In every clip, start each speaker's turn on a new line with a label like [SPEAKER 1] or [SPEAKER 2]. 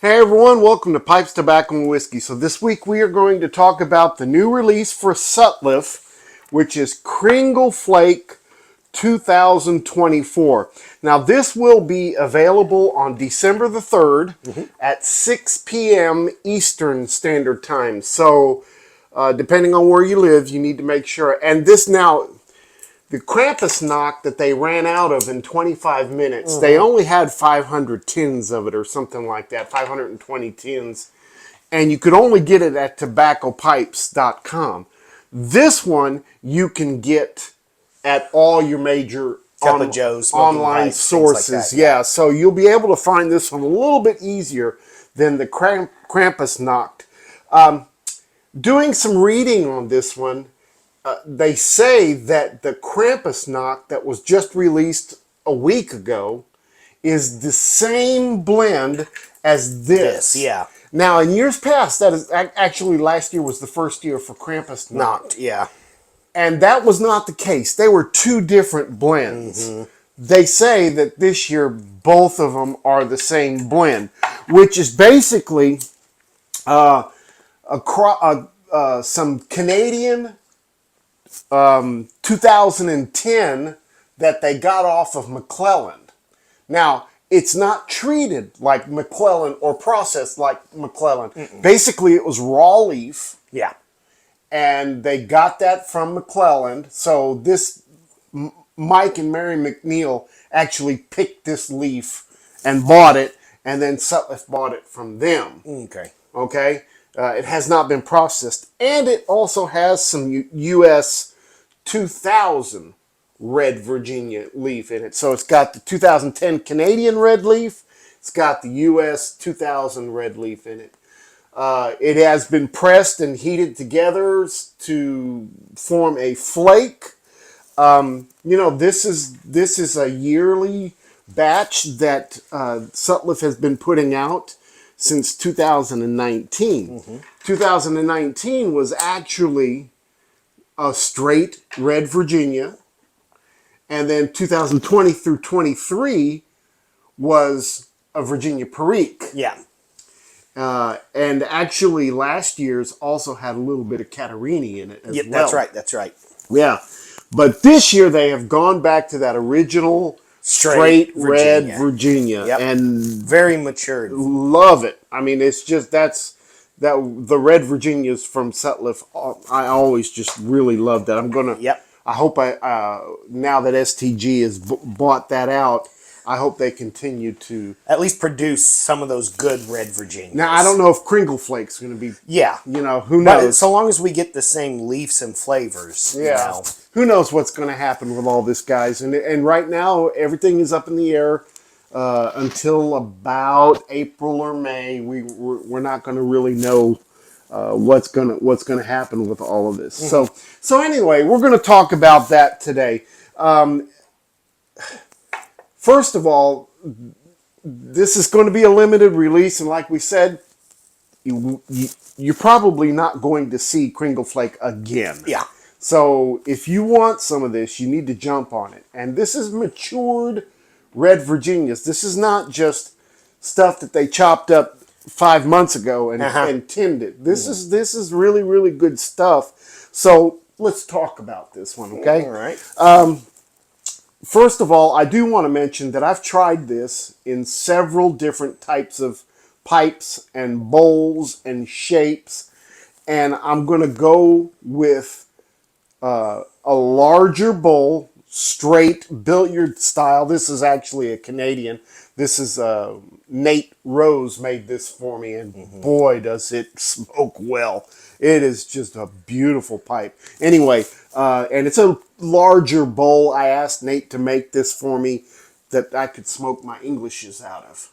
[SPEAKER 1] Hey everyone, welcome to Pipes, Tobacco, and Whiskey. So this week we are going to talk about the new release for Sutliff, which is Cringle Flake 2024. Now this will be available on December the 3rd at 6 p.m. Eastern Standard Time. So depending on where you live, you need to make sure. And this now, the Krampus knock that they ran out of in 25 minutes, they only had 500 tins of it or something like that, 520 tins. And you could only get it at tobaccopipes.com. This one you can get at all your major
[SPEAKER 2] Joe's,
[SPEAKER 1] online
[SPEAKER 2] pipes,
[SPEAKER 1] sources.
[SPEAKER 2] like that,
[SPEAKER 1] yeah, so you'll be able to find this one a little bit easier than the Krampus knocked. Doing some reading on this one, they say that the Krampus knock that was just released a week ago is the same blend as this.
[SPEAKER 2] Yeah.
[SPEAKER 1] Now, in years past, that is actually last year was the first year for Krampus knocked.
[SPEAKER 2] Yeah.
[SPEAKER 1] And that was not the case. They were two different blends. They say that this year both of them are the same blend, which is basically some Canadian 2010 that they got off of McClellan. Now, it's not treated like McClellan or processed like McClellan. Basically, it was raw leaf.
[SPEAKER 2] Yeah.
[SPEAKER 1] And they got that from McClellan. So this Mike and Mary McNeil actually picked this leaf and bought it, and then Sutliff bought it from them.
[SPEAKER 2] Okay.
[SPEAKER 1] Okay? It has not been processed. And it also has some U.S. 2000 red Virginia leaf in it. So it's got the 2010 Canadian red leaf. It's got the U.S. 2000 red leaf in it. It has been pressed and heated together to form a flake. This is a yearly batch that Sutliff has been putting out since 2019. 2019 was actually a straight red Virginia, and then 2020 through 23 was a Virginia Perique.
[SPEAKER 2] Yeah.
[SPEAKER 1] And actually, last year's also had a little bit of Catarini in it as well.
[SPEAKER 2] That's right.
[SPEAKER 1] Yeah. But this year, they have gone back to that original straight red Virginia.
[SPEAKER 2] Yep.
[SPEAKER 1] And
[SPEAKER 2] very matured.
[SPEAKER 1] Love it. I mean, it's just, the red Virginias from Sutliff, I always just really love that. I hope now that STG has bought that out, I hope they continue to
[SPEAKER 2] at least produce some of those good red Virginias.
[SPEAKER 1] Now, I don't know if Cringle Flake's going to be...
[SPEAKER 2] Yeah.
[SPEAKER 1] Who knows?
[SPEAKER 2] But so long as we get the same leaves and flavors.
[SPEAKER 1] Yeah. Who knows what's going to happen with all this, guys. And right now, everything is up in the air until about April or May. We're not going to really know what's going to happen with all of this. So anyway, we're going to talk about that today. First of all, this is going to be a limited release, and like we said, you're probably not going to see Cringle Flake again.
[SPEAKER 2] Yeah.
[SPEAKER 1] So if you want some of this, you need to jump on it. And this is matured red Virginias. This is not just stuff that they chopped up 5 months ago and tinned it. This is really, really good stuff. So let's talk about this one, okay?
[SPEAKER 2] All right.
[SPEAKER 1] First of all, I do want to mention that I've tried this in several different types of pipes and bowls and shapes, and I'm going to go with a larger bowl, straight billiard style. This is actually a Canadian. This is Nate Rose made this for me, and boy, does it smoke well. It is just a beautiful pipe. Anyway, and it's a larger bowl. I asked Nate to make this for me that I could smoke my Englishes out of.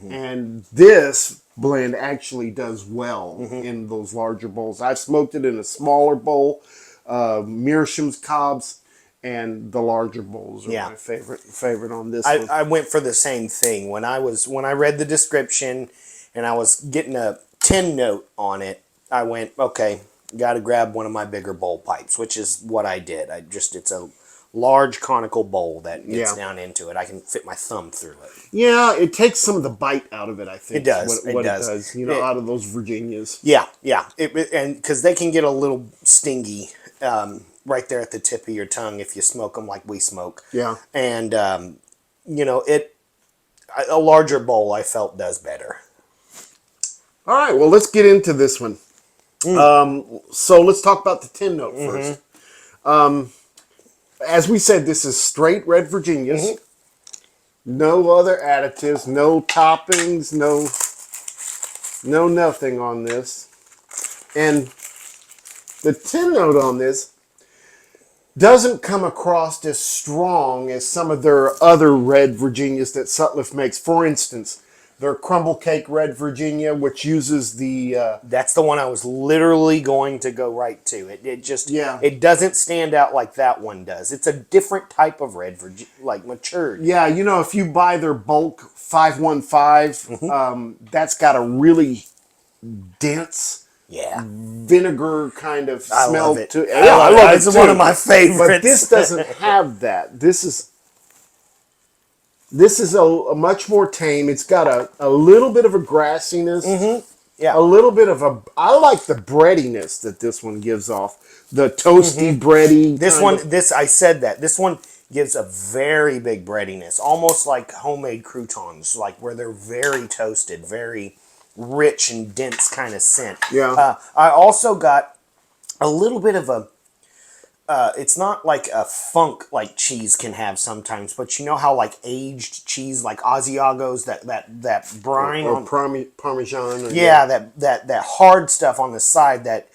[SPEAKER 1] And this blend actually does well in those larger bowls. I've smoked it in a smaller bowl, Meerschaum's Cobs, and the larger bowls are my favorite on this one.
[SPEAKER 2] I went for the same thing. When I read the description and I was getting a 10 note on it, I went, okay, got to grab one of my bigger bowl pipes, which is what I did. It's a large conical bowl that gets
[SPEAKER 1] Yeah.
[SPEAKER 2] down into it. I can fit my thumb through it.
[SPEAKER 1] Yeah, it takes some of the bite out of it, I think.
[SPEAKER 2] It does.
[SPEAKER 1] What it does, out of those Virginias.
[SPEAKER 2] Yeah, yeah. And because they can get a little stingy right there at the tip of your tongue if you smoke them like we smoke.
[SPEAKER 1] Yeah.
[SPEAKER 2] And, a larger bowl I felt does better.
[SPEAKER 1] All right, well, let's get into this one. So let's talk about the 10 note first. As we said, this is straight red Virginias. No other additives, no toppings, no nothing on this. And the 10 note on this doesn't come across as strong as some of their other red Virginias that Sutliff makes. For instance, their Crumble Cake Red Virginia, which uses the...
[SPEAKER 2] That's the one I was literally going to go right to. It just...
[SPEAKER 1] Yeah.
[SPEAKER 2] It doesn't stand out like that one does. It's a different type of red Virginia, like matured.
[SPEAKER 1] Yeah, if you buy their bulk 515, that's got a really dense...
[SPEAKER 2] Yeah.
[SPEAKER 1] vinegar kind of
[SPEAKER 2] I
[SPEAKER 1] smell
[SPEAKER 2] love it.
[SPEAKER 1] to it.
[SPEAKER 2] Yeah, I love it. It's one of my favorites.
[SPEAKER 1] But this doesn't have that. This is a much more tame. It's got a little bit of a grassiness.
[SPEAKER 2] Yeah.
[SPEAKER 1] A little bit of a... I like the breadiness that this one gives off. The toasty, bready.
[SPEAKER 2] I said that. This one gives a very big breadiness. Almost like homemade croutons. Like where they're very toasted. Very rich and dense kind of scent.
[SPEAKER 1] Yeah.
[SPEAKER 2] I also got a little bit of a... it's not like a funk like cheese can have sometimes, but you know how like aged cheese, like Asiago's, that brine
[SPEAKER 1] or
[SPEAKER 2] on
[SPEAKER 1] Parmesan.
[SPEAKER 2] that hard stuff on the side that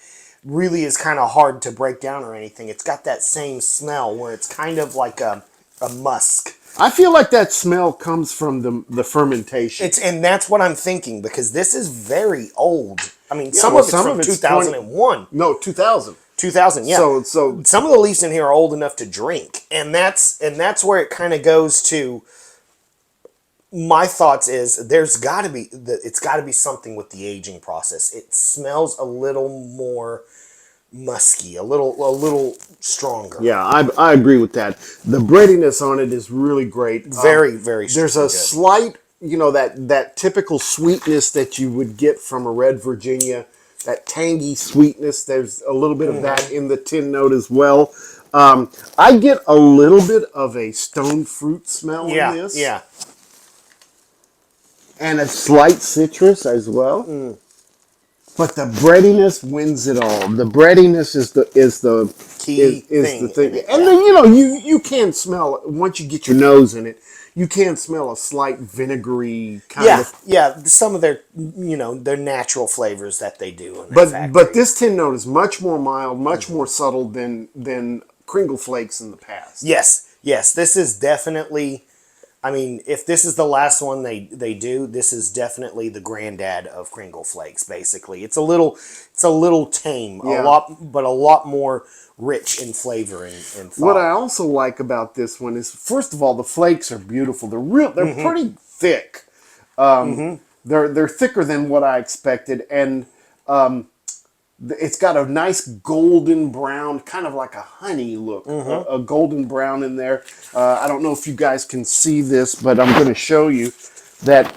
[SPEAKER 2] really is kind of hard to break down or anything. It's got that same smell where it's kind of like a musk.
[SPEAKER 1] I feel like that smell comes from the fermentation.
[SPEAKER 2] And that's what I'm thinking, because this is very old. I mean, some of it's from 2001.
[SPEAKER 1] No, 2000.
[SPEAKER 2] 2000, yeah.
[SPEAKER 1] So
[SPEAKER 2] some of the leaves in here are old enough to drink, and that's where it kind of goes to. My thoughts is it's got to be something with the aging process. It smells a little more musky, a little stronger.
[SPEAKER 1] Yeah, I agree with that. The breadiness on it is really great.
[SPEAKER 2] Very, very.
[SPEAKER 1] There's a slight, that typical sweetness that you would get from a red Virginia. That tangy sweetness, there's a little bit of that in the 10 note as well. I get a little bit of a stone fruit smell in this.
[SPEAKER 2] Yeah.
[SPEAKER 1] And a slight citrus as well. But the breadiness wins it all. The breadiness is the
[SPEAKER 2] key
[SPEAKER 1] thing. And then you can smell it once you get your nose in it. You can smell a slight vinegary kind of.
[SPEAKER 2] Yeah, some of their their natural flavors that they do.
[SPEAKER 1] But this 10 note is much more mild, much more subtle than Kringle Flakes in the past.
[SPEAKER 2] Yes. This is definitely. I mean, if this is the last one they do, this is definitely the granddad of Kringle Flakes. Basically, it's a little tame, a lot more rich in flavor and thought.
[SPEAKER 1] What I also like about this one is, first of all, the flakes are beautiful. They're pretty thick. They're thicker than what I expected, and it's got a nice golden brown, kind of like a honey look, a golden brown in there. I don't know if you guys can see this, but I'm going to show you that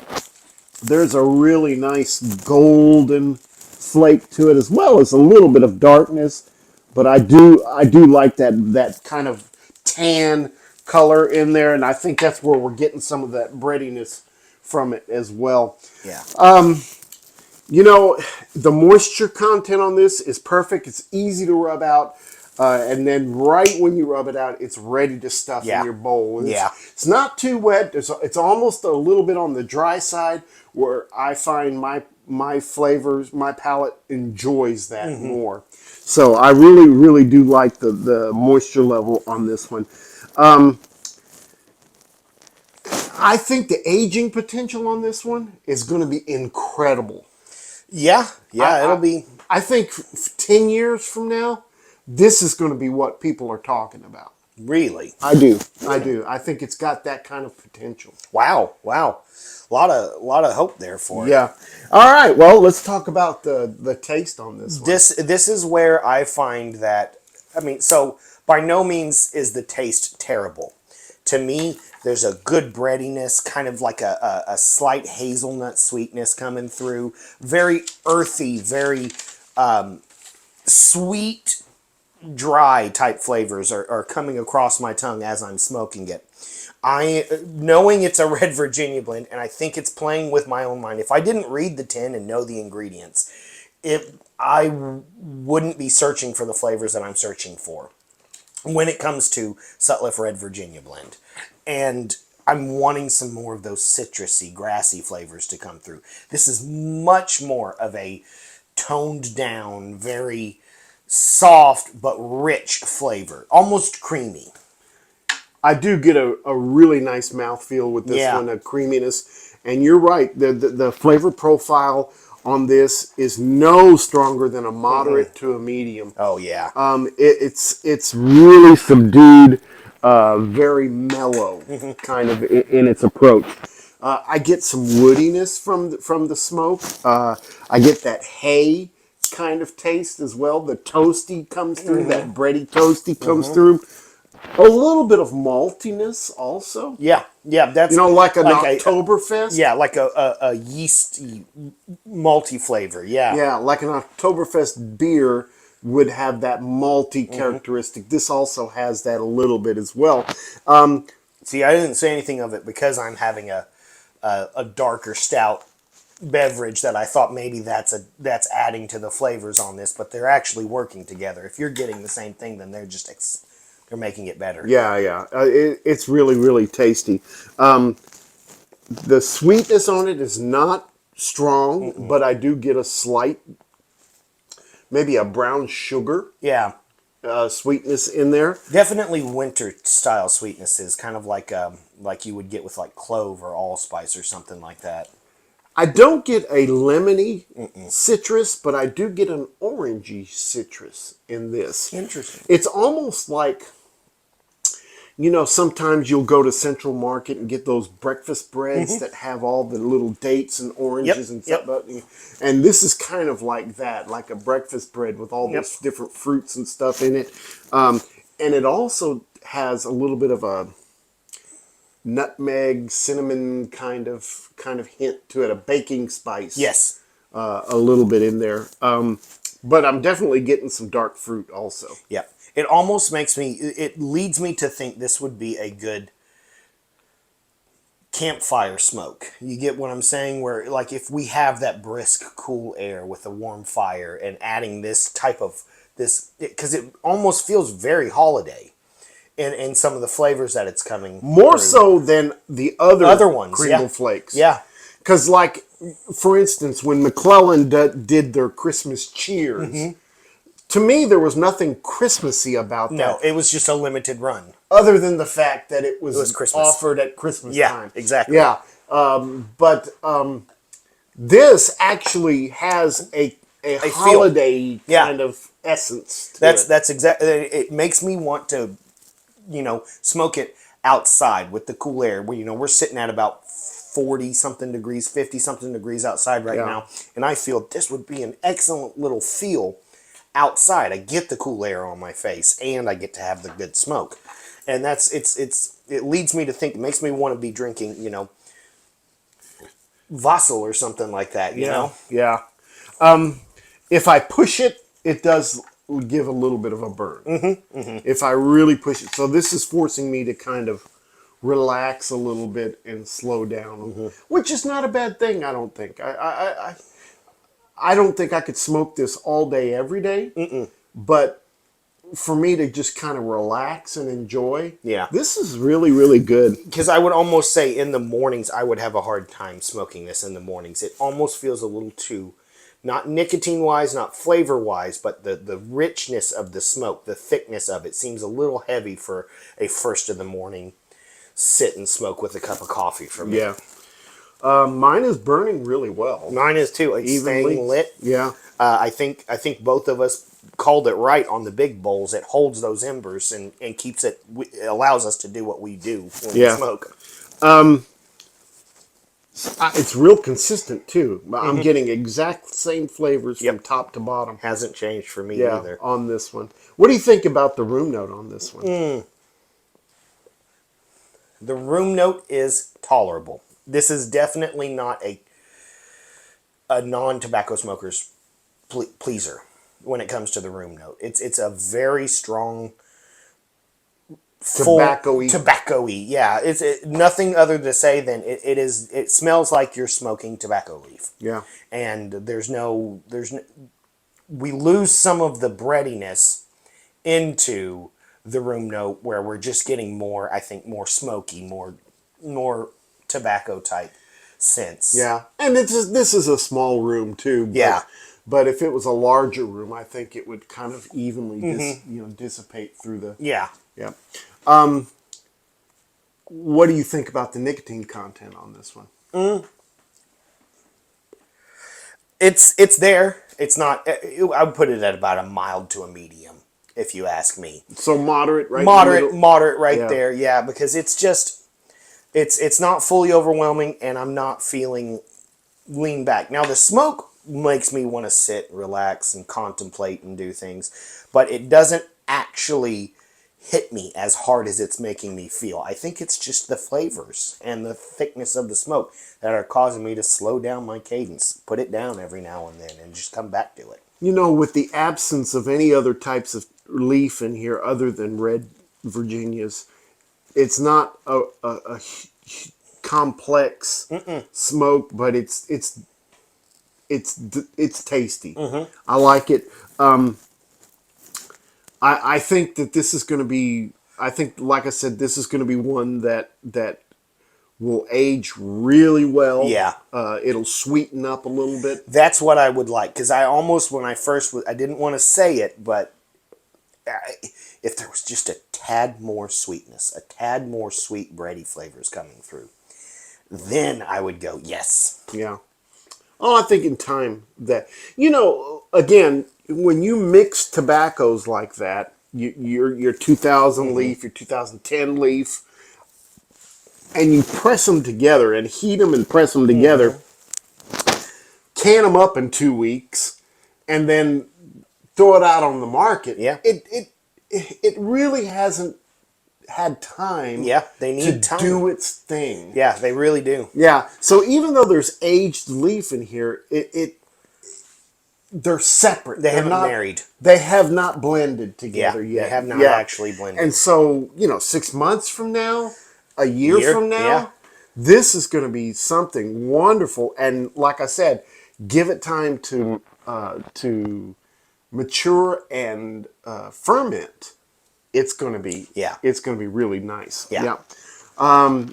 [SPEAKER 1] there's a really nice golden flake to it, as well as a little bit of darkness. But I do like that kind of tan color in there, and I think that's where we're getting some of that breadiness from it as well.
[SPEAKER 2] Yeah.
[SPEAKER 1] The moisture content on this is perfect. It's easy to rub out, and then right when you rub it out, it's ready to stuff in your bowl. And it's not too wet. It's almost a little bit on the dry side, where I find my flavors, my palate enjoys that more. So I really, really do like the moisture level on this one. I think the aging potential on this one is going to be incredible.
[SPEAKER 2] Yeah, it'll be.
[SPEAKER 1] I think 10 years from now, this is going to be what people are talking about.
[SPEAKER 2] Really?
[SPEAKER 1] I do. I think it's got that kind of potential.
[SPEAKER 2] Wow. A lot of hope there for it.
[SPEAKER 1] Yeah. All right. Well, let's talk about the taste on this one.
[SPEAKER 2] This is where I find that. I mean, so By no means is the taste terrible. To me, there's a good breadiness, kind of like a slight hazelnut sweetness coming through. Very earthy, very sweet, dry type flavors are coming across my tongue as I'm smoking it. Knowing it's a red Virginia blend, and I think it's playing with my own mind. If I didn't read the tin and know the ingredients, I wouldn't be searching for the flavors that I'm searching for when it comes to Sutliff Red Virginia blend. And I'm wanting some more of those citrusy, grassy flavors to come through. This is much more of a toned down, very soft but rich flavor, almost creamy.
[SPEAKER 1] I do get a really nice mouthfeel with this one, a creaminess. And you're right, the flavor profile on this is no stronger than a moderate to a medium.
[SPEAKER 2] Oh yeah.
[SPEAKER 1] It's really subdued, very mellow kind of in its approach. I get some woodiness from the smoke. I get that hay kind of taste as well. The toasty comes through, that bready toasty comes through. A little bit of maltiness also.
[SPEAKER 2] Yeah, that's
[SPEAKER 1] like an
[SPEAKER 2] like
[SPEAKER 1] Oktoberfest.
[SPEAKER 2] Yeah, like a yeasty, malty flavor. Yeah,
[SPEAKER 1] Yeah, like an Oktoberfest beer would have that malty characteristic. This also has that a little bit as well.
[SPEAKER 2] See, I didn't say anything of it because I'm having a darker stout beverage that I thought maybe that's adding to the flavors on this, but they're actually working together. If you're getting the same thing, then they're making it better.
[SPEAKER 1] Yeah. It's really, really tasty. The sweetness on it is not strong, but I do get a slight, maybe a brown sugar
[SPEAKER 2] Yeah,
[SPEAKER 1] sweetness in there.
[SPEAKER 2] definitely winter style sweetnesses, kind of like you would get with like clove or allspice or something like that.
[SPEAKER 1] I don't get a lemony citrus, but I do get an orangey citrus in this.
[SPEAKER 2] Interesting.
[SPEAKER 1] It's almost like, sometimes you'll go to Central Market and get those breakfast breads that have all the little dates and oranges and stuff. And this is kind of like that, like a breakfast bread with all those different fruits and stuff in it. And it also has a little bit of a nutmeg, cinnamon kind of hint to it, a baking spice.
[SPEAKER 2] Yes.
[SPEAKER 1] A little bit in there. But I'm definitely getting some dark fruit also.
[SPEAKER 2] Yeah. It almost it leads me to think this would be a good campfire smoke. You get what I'm saying? Where, like, if we have that brisk, cool air with a warm fire and adding this type of because it almost feels very holiday in some of the flavors that it's coming
[SPEAKER 1] More
[SPEAKER 2] through.
[SPEAKER 1] so than the other
[SPEAKER 2] ones,
[SPEAKER 1] Kringle Flakes.
[SPEAKER 2] Yeah.
[SPEAKER 1] Because, like, for instance, when McClellan did their Christmas cheers, to me, there was nothing Christmassy about that.
[SPEAKER 2] No, it was just a limited run.
[SPEAKER 1] Other than the fact that it was
[SPEAKER 2] Christmas.
[SPEAKER 1] offered at Christmas time.
[SPEAKER 2] Yeah, exactly.
[SPEAKER 1] Yeah. But this actually has a holiday kind of essence to it.
[SPEAKER 2] That's exactly. It makes me want to, smoke it outside with the cool air. We're sitting at about 40 something degrees, 50 something degrees outside right now, and I feel this would be an excellent little feel outside. I get the cool air on my face, and I get to have the good smoke, and it leads me to think. It makes me want to be drinking, Vassal or something like that. You know.
[SPEAKER 1] Yeah. If I push it, it does give a little bit of a burn. If I really push it. So this is forcing me to kind of relax a little bit and slow down, which is not a bad thing, I don't think. I don't think I could smoke this all day, every day. But for me to just kind of relax and enjoy, this is really, really good.
[SPEAKER 2] Because I would almost say in the mornings, I would have a hard time smoking this in the mornings. It almost feels a little too, not nicotine-wise, not flavor-wise, but the richness of the smoke, the thickness of it seems a little heavy for a first of the morning sit and smoke with a cup of coffee for me.
[SPEAKER 1] Yeah. Mine is burning really well.
[SPEAKER 2] Mine is too. It's
[SPEAKER 1] Evenly.
[SPEAKER 2] staying lit.
[SPEAKER 1] Yeah.
[SPEAKER 2] I think both of us called it right on the big bowls. It holds those embers and keeps it, allows us to do what we do when we smoke.
[SPEAKER 1] It's real consistent too. I'm getting exact same flavors from top to bottom.
[SPEAKER 2] Hasn't changed for me
[SPEAKER 1] Yeah,
[SPEAKER 2] either.
[SPEAKER 1] on this one. What do you think about the room note on this one?
[SPEAKER 2] The room note is tolerable. This is definitely not a non-tobacco smoker's pleaser when it comes to the room note. It's a very strong, full tobacco-y. Yeah, it's nothing other to say than it is. It smells like you're smoking tobacco leaf.
[SPEAKER 1] Yeah.
[SPEAKER 2] And we lose some of the breadiness into the room note where we're just getting more, I think, more smoky, more tobacco type scents.
[SPEAKER 1] Yeah, and this is a small room too. But,
[SPEAKER 2] Yeah.
[SPEAKER 1] But if it was a larger room, I think it would kind of evenly dissipate through the.
[SPEAKER 2] Yeah.
[SPEAKER 1] Yeah. What do you think about the nicotine content on this one?
[SPEAKER 2] It's there. It's not. I would put it at about a mild to a medium, if you ask me.
[SPEAKER 1] So moderate, right?
[SPEAKER 2] Moderate, right
[SPEAKER 1] Yeah.
[SPEAKER 2] there. Yeah, because it's just it's not fully overwhelming, and I'm not feeling lean back. Now the smoke makes me want to sit, relax, and contemplate and do things, but it doesn't actually hit me as hard as it's making me feel. I think it's just the flavors and the thickness of the smoke that are causing me to slow down my cadence, put it down every now and then, and just come back to it.
[SPEAKER 1] You know, with the absence of any other types of leaf in here other than red Virginias, it's not a complex smoke, but it's tasty. I like it. I think that this is going to be. I think, like I said, this is going to be one that will age really well.
[SPEAKER 2] Yeah.
[SPEAKER 1] It'll sweeten up a little bit.
[SPEAKER 2] That's what I would like, because I almost, when I first, I didn't want to say it, but if there was just a tad more sweetness, a tad more sweet bready flavors coming through, then I would go, yes.
[SPEAKER 1] Yeah. Oh, I think in time that, again, when you mix tobaccos like that, your 2000 leaf, your 2010 leaf, and you press them together and heat them and press them together, can them up in 2 weeks, and then throw it out on the market.
[SPEAKER 2] Yeah.
[SPEAKER 1] It really hasn't had time.
[SPEAKER 2] Yeah, they need
[SPEAKER 1] to
[SPEAKER 2] time.
[SPEAKER 1] do its thing.
[SPEAKER 2] Yeah, they really do.
[SPEAKER 1] Yeah. So even though there's aged leaf in here, they're separate.
[SPEAKER 2] They haven't married.
[SPEAKER 1] They have not blended together yet.
[SPEAKER 2] They have not actually blended.
[SPEAKER 1] And so, 6 months from now, a year from now, this is going to be something wonderful. And like I said, give it time to mature and ferment. It's going to be really nice.
[SPEAKER 2] Yeah.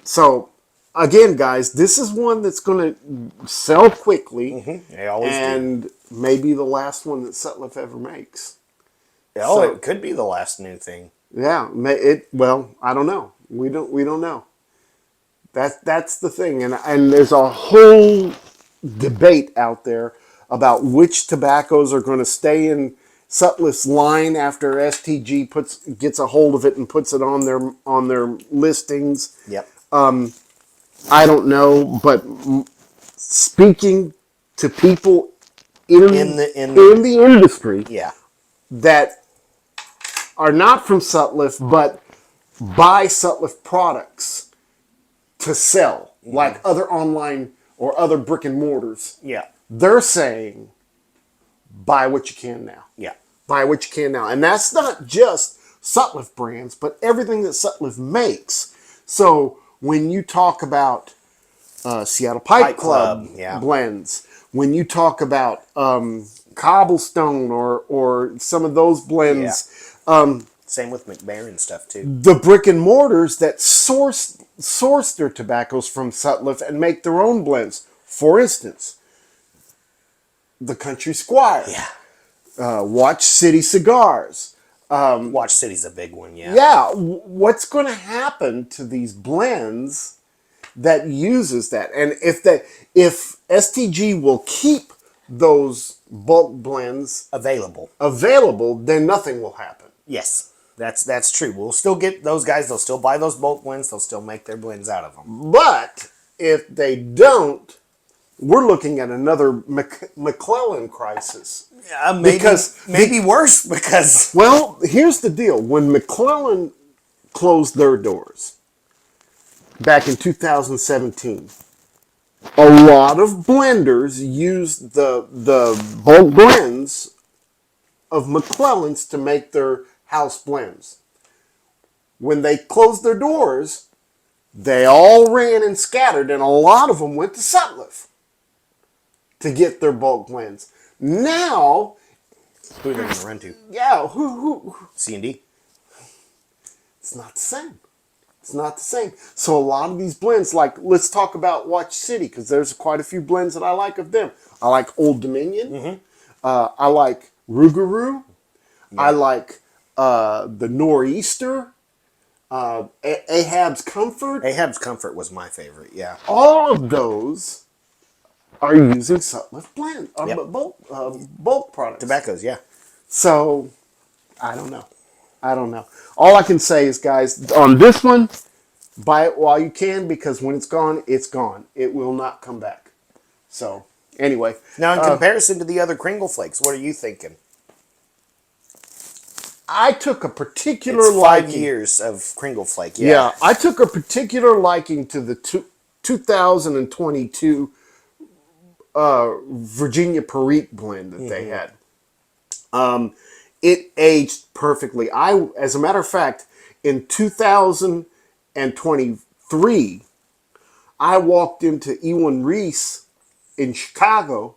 [SPEAKER 1] So again, guys, this is one that's going to sell quickly.
[SPEAKER 2] They always
[SPEAKER 1] and
[SPEAKER 2] do.
[SPEAKER 1] Maybe the last one that Sutliff ever makes.
[SPEAKER 2] Oh, it could be the last new thing.
[SPEAKER 1] Yeah. Well, I don't know. We don't know. That's the thing, and there's a whole debate out there about which tobaccos are going to stay in Sutliff's line after STG gets a hold of it and puts it on their listings.
[SPEAKER 2] Yep.
[SPEAKER 1] I don't know, but speaking to people in the industry, that are not from Sutliff but buy Sutliff products to sell, like other online or other brick and mortars.
[SPEAKER 2] Yeah.
[SPEAKER 1] They're saying, buy what you can now.
[SPEAKER 2] Yeah.
[SPEAKER 1] Buy what you can now. And that's not just Sutliff brands, but everything that Sutliff makes. So when you talk about Seattle Pipe Club blends, when you talk about Cobblestone or some of those blends,
[SPEAKER 2] same with McBaron stuff too.
[SPEAKER 1] the brick and mortars that source their tobaccos from Sutliff and make their own blends. For instance, the Country Squire. Watch City Cigars.
[SPEAKER 2] Watch City's a big one,
[SPEAKER 1] Yeah, what's going to happen to these blends that uses that? And if STG will keep those bulk blends
[SPEAKER 2] available,
[SPEAKER 1] then nothing will happen.
[SPEAKER 2] Yes, that's true. We'll still get those guys. They'll still buy those bulk blends. They'll still make their blends out of them.
[SPEAKER 1] But if they don't, we're looking at another McClellan crisis.
[SPEAKER 2] Maybe worse because
[SPEAKER 1] Well, here's the deal. When McClellan closed their doors back in 2017, a lot of blenders used the bulk blends of McClellan's to make their house blends. When they closed their doors, they all ran and scattered, and a lot of them went to Sutliff to get their bulk blends. Now,
[SPEAKER 2] who are they going to run to?
[SPEAKER 1] yeah, who?
[SPEAKER 2] C&D.
[SPEAKER 1] It's not the same. It's not the same. So a lot of these blends, like, let's talk about Watch City, because there's quite a few blends that I like of them. I like Old Dominion.
[SPEAKER 2] Mm-hmm.
[SPEAKER 1] I like Rougarou. Yeah. I like the Nor'easter. Ahab's Comfort.
[SPEAKER 2] Ahab's Comfort was my favorite, yeah.
[SPEAKER 1] All of those are using Sutliff blend,
[SPEAKER 2] Yep.
[SPEAKER 1] bulk products.
[SPEAKER 2] Tobaccos, yeah.
[SPEAKER 1] So, I don't know. All I can say is, guys, on this one, buy it while you can, because when it's gone, it's gone. It will not come back. So, anyway.
[SPEAKER 2] Now, in comparison to the other Kringle Flakes, what are you thinking?
[SPEAKER 1] I took a particular
[SPEAKER 2] It's 5
[SPEAKER 1] liking.
[SPEAKER 2] years of Kringle Flake,
[SPEAKER 1] Yeah, I took a particular liking to the 2022 Virginia Perique blend that they had. It aged perfectly. As a matter of fact, in 2023, I walked into Ewan Reese in Chicago,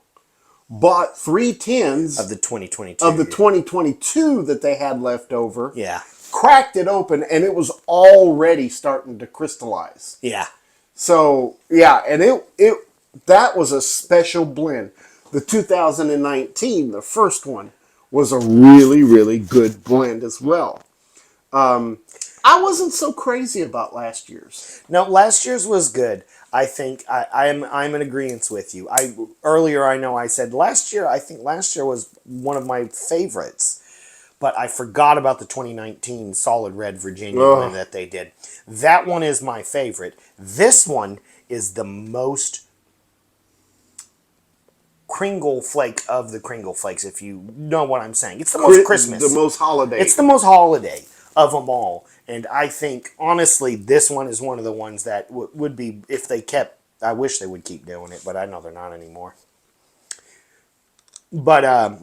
[SPEAKER 1] bought 3 tins
[SPEAKER 2] of the 2022.
[SPEAKER 1] of the 2022 that they had left over.
[SPEAKER 2] Yeah.
[SPEAKER 1] Cracked it open, and it was already starting to crystallize.
[SPEAKER 2] Yeah.
[SPEAKER 1] So, yeah, and that was a special blend. The 2019, the first one, was a really, really good blend as well. I wasn't so crazy about last year's.
[SPEAKER 2] No, last year's was good. I think I'm in agreement with you. Earlier I know I said last year. I think last year was one of my favorites, but I forgot about the 2019 Solid Red Virginia blend that they did. That one is my favorite. This one is the most Kringle Flake of the Kringle Flakes, if you know what I'm saying. It's the most Christmas.
[SPEAKER 1] The most holiday.
[SPEAKER 2] It's the most holiday of them all. And I think, honestly, this one is one of the ones that would be, if they kept, I wish they would keep doing it, but I know they're not anymore. But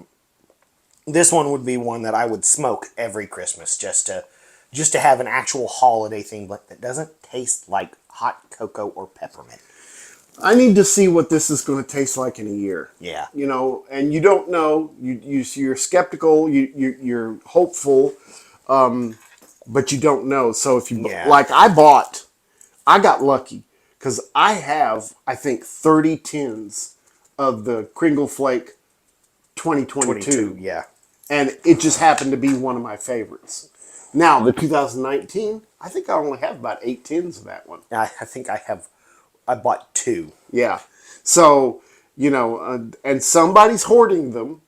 [SPEAKER 2] this one would be one that I would smoke every Christmas just to have an actual holiday thing, but that doesn't taste like hot cocoa or peppermint.
[SPEAKER 1] I need to see what this is going to taste like in a year.
[SPEAKER 2] Yeah.
[SPEAKER 1] You know, and you don't know. You're skeptical. You're hopeful, but you don't know. So if you like, I got lucky because I have, I think, 30 tins of the Kringle Flake 2022.
[SPEAKER 2] Yeah.
[SPEAKER 1] And it just happened to be one of my favorites. Now the 2019, I think I only have about 8 tins of that one.
[SPEAKER 2] I think I bought 2.
[SPEAKER 1] Yeah. So, you know, and somebody's hoarding them,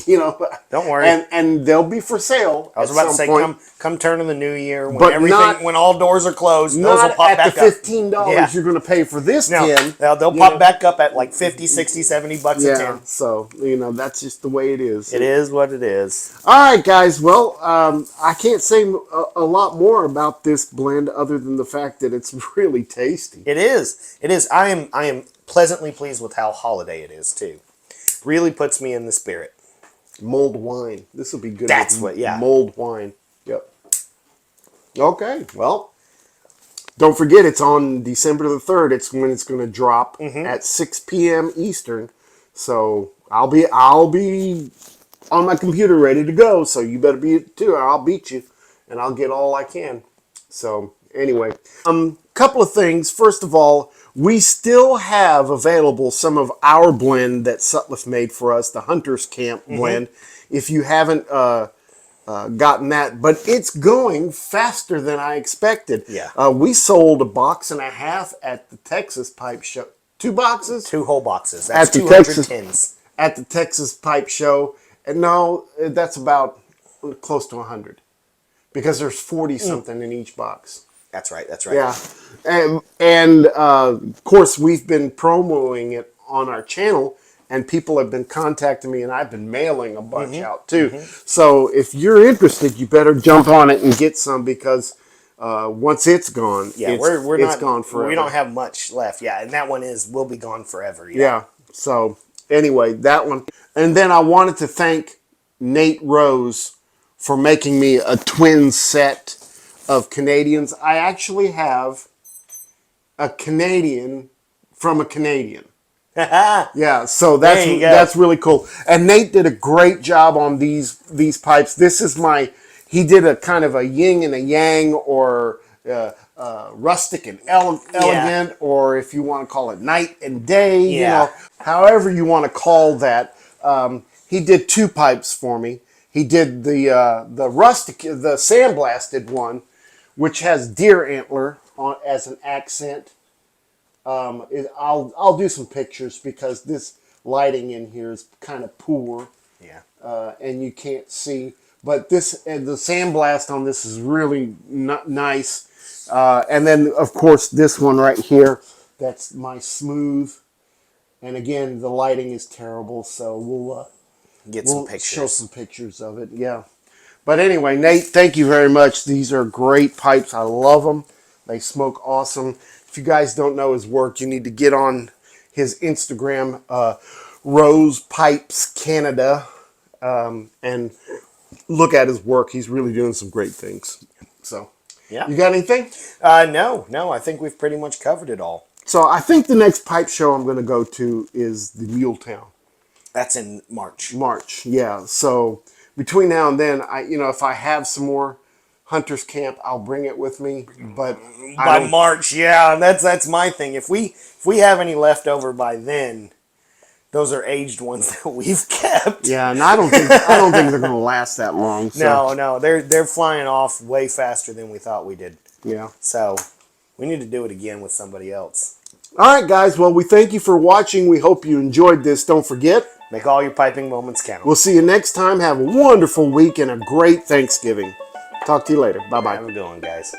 [SPEAKER 1] you know.
[SPEAKER 2] Don't worry.
[SPEAKER 1] And they'll be for sale.
[SPEAKER 2] I was about to say, come turn of the new year when when all doors are closed,
[SPEAKER 1] those
[SPEAKER 2] will pop back up.
[SPEAKER 1] Not at the $15 you're going to pay for this tin.
[SPEAKER 2] They'll pop back up at like 50, 60, 70 bucks a tin.
[SPEAKER 1] So, you know, that's just the way it is.
[SPEAKER 2] It is what it is.
[SPEAKER 1] All right, guys. Well, I can't say a lot more about this blend other than the fact that it's really tasty.
[SPEAKER 2] It is. It is. I am pleasantly pleased with how holiday it is, too. Really puts me in the spirit.
[SPEAKER 1] Mulled wine. This will be good.
[SPEAKER 2] That's what, yeah.
[SPEAKER 1] Mulled wine. Yep. Okay. Well, don't forget it's on December the 3rd. It's when it's going to drop at 6 p.m. Eastern. So I'll be on my computer ready to go. So you better be too. Or I'll beat you, and I'll get all I can. So anyway, couple of things. First of all, we still have available some of our blend that Sutliff made for us, the Hunter's Camp blend. If you haven't gotten that, but it's going faster than I expected.
[SPEAKER 2] Yeah.
[SPEAKER 1] We sold a box and a half at the Texas Pipe Show. 2 boxes?
[SPEAKER 2] 2 whole boxes. That's
[SPEAKER 1] at
[SPEAKER 2] 200 tins.
[SPEAKER 1] At the Texas Pipe Show. And no, that's about close to 100. Because there's 40-something in each box.
[SPEAKER 2] That's right. That's right.
[SPEAKER 1] Yeah, and of course we've been promoting it on our channel, and people have been contacting me, and I've been mailing a bunch out too. So if you're interested, you better jump on it and get some because once it's gone,
[SPEAKER 2] Yeah, we're
[SPEAKER 1] it's
[SPEAKER 2] not
[SPEAKER 1] gone forever.
[SPEAKER 2] we don't have much left. Yeah, and that one will be gone forever. Yeah.
[SPEAKER 1] Yeah. So anyway, that one, and then I wanted to thank Nate Rose for making me a twin set of Canadians. I actually have a Canadian from a Canadian. Yeah, so
[SPEAKER 2] There you go.
[SPEAKER 1] that's really cool. And Nate did a great job on these pipes. This is he did a kind of a yin and a yang, or rustic and elegant, or if you want to call it night and day,
[SPEAKER 2] Yeah.
[SPEAKER 1] however you want to call that. He did two pipes for me. He did the rustic, the sandblasted one, which has deer antler on as an accent. I'll do some pictures because this lighting in here is kind of poor,
[SPEAKER 2] Yeah.
[SPEAKER 1] and you can't see. But this and the sandblast on this is really nice. And then of course this one right here, that's my smooth. And again, the lighting is terrible, so we'll show some pictures of it. Yeah. But anyway, Nate, thank you very much. These are great pipes. I love them. They smoke awesome. If you guys don't know his work, you need to get on his Instagram, Rose Pipes Canada, and look at his work. He's really doing some great things. So,
[SPEAKER 2] Yeah.
[SPEAKER 1] you got anything?
[SPEAKER 2] No. I think we've pretty much covered it all.
[SPEAKER 1] So I think the next pipe show I'm going to go to is the Muletown.
[SPEAKER 2] That's in March.
[SPEAKER 1] March, yeah. So between now and then, if I have some more Hunter's Camp, I'll bring it with me. But
[SPEAKER 2] By March, yeah, that's my thing. If we have any left over by then, those are aged ones that we've kept.
[SPEAKER 1] yeah, and I don't think they're going to last that long. So.
[SPEAKER 2] No, they're flying off way faster than we thought we did.
[SPEAKER 1] Yeah.
[SPEAKER 2] So we need to do it again with somebody else.
[SPEAKER 1] All right, guys. Well, we thank you for watching. We hope you enjoyed this. Don't forget,
[SPEAKER 2] make all your piping moments count.
[SPEAKER 1] We'll see you next time. Have a wonderful week and a great Thanksgiving. Talk to you later. Bye-bye.
[SPEAKER 2] Have a good one, guys.